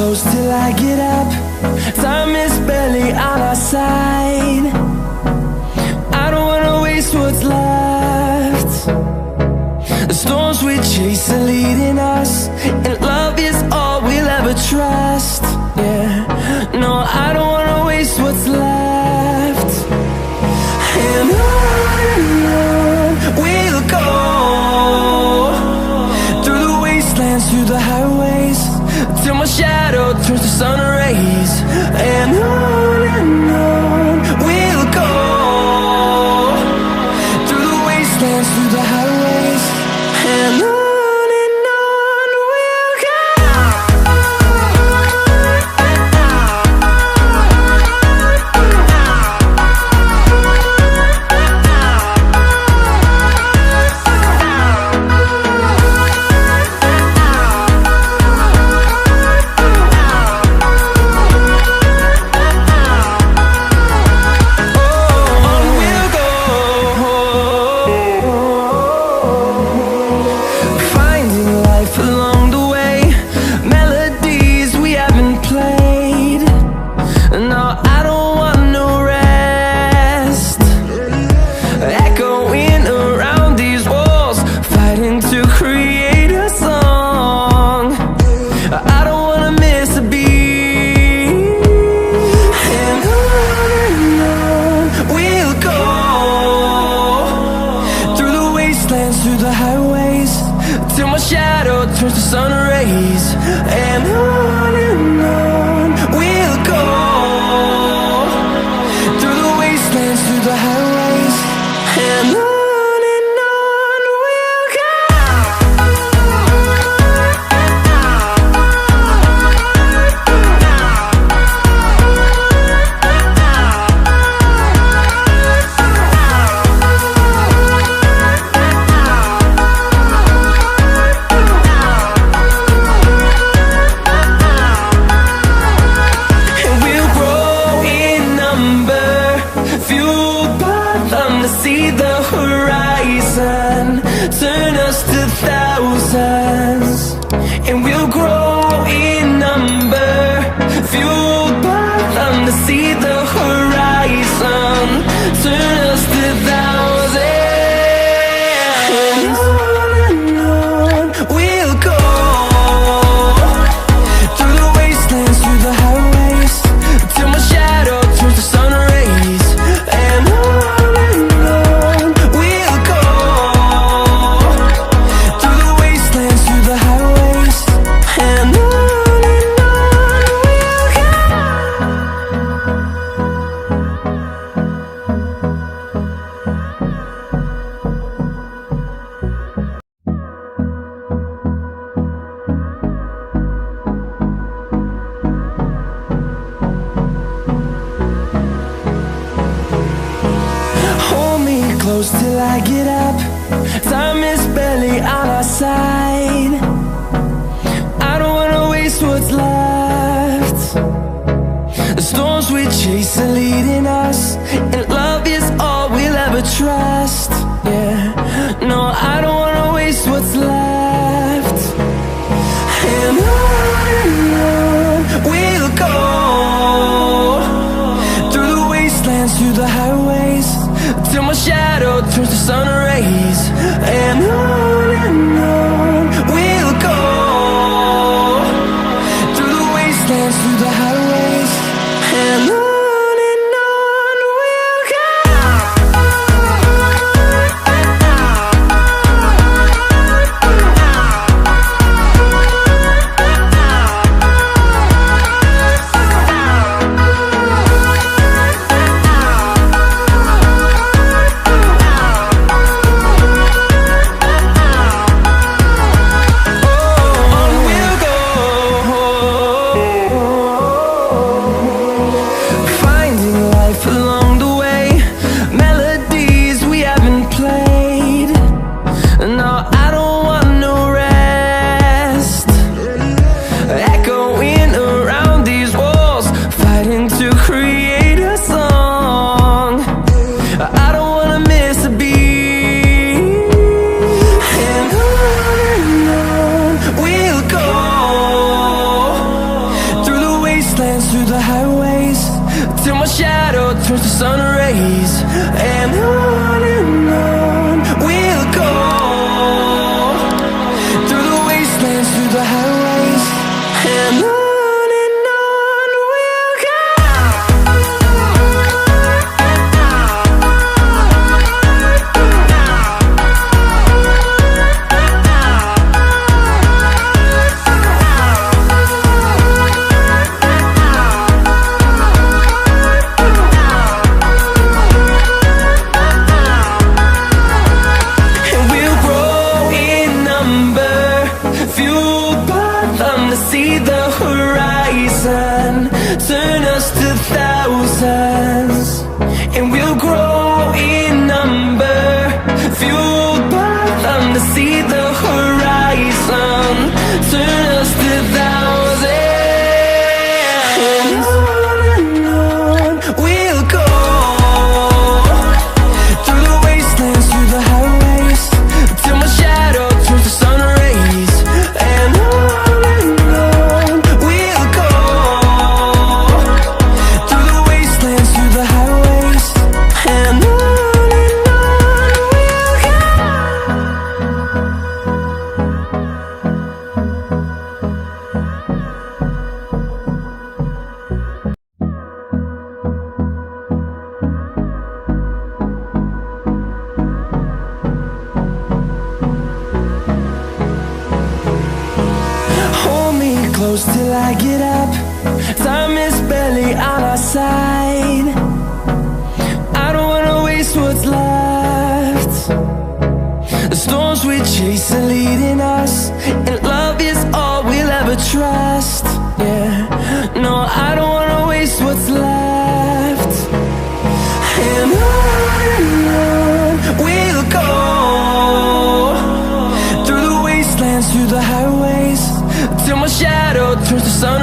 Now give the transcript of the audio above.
close till I get up. Time is barely on our side. I don't wanna waste what's left. The storms we chase are leading us, and love is all we'll ever trust. Yeah, no, I don't wanna waste what's left. And on we'll go, through the wastelands, through the highways, till my shadow turns to sun rays. And on we'll go, through the wastelands, through the highways, and on we'll go. Through the highways, till my shadow turns to sun rays. And on we'll go, through the wastelands, through the highways, and on we'll go. See the horizon, turn us to thousands, and we'll grow in number, fueled by them. To see the horizon, turn us to thousands, and on we'll go, through the wastelands, through the highways, till my shadow turns to sun rays. And on close till I get up. Time is barely on our side. I don't wanna waste what's left. The storms we chase are leading us, and love is all we'll ever trust. Yeah, no, I don't wanna waste what's left. And on we'll go, through the wastelands, through the highways, till my shadow turns to sun rays. And on we'll go, through the wastelands, through the highways, and on we'll go. till my shadow turns to sun rays. And on we'll go, through the wastelands, through the highways, and on we'll go. See the horizon, turn us to thousands, and we'll grow in number, fueled by them to see the horizon, turn us to thousands, and on we'll go, through the wastelands, through the highways, till my shadow turns to sun rays, and close till I get up. Time is barely on our side. I don't wanna waste what's left. The storms we chase are leading us, and love is all we'll ever trust. Yeah, no, I don't wanna waste what's left. And on we'll go, through the wastelands, through the highways, till my shadow turns to sun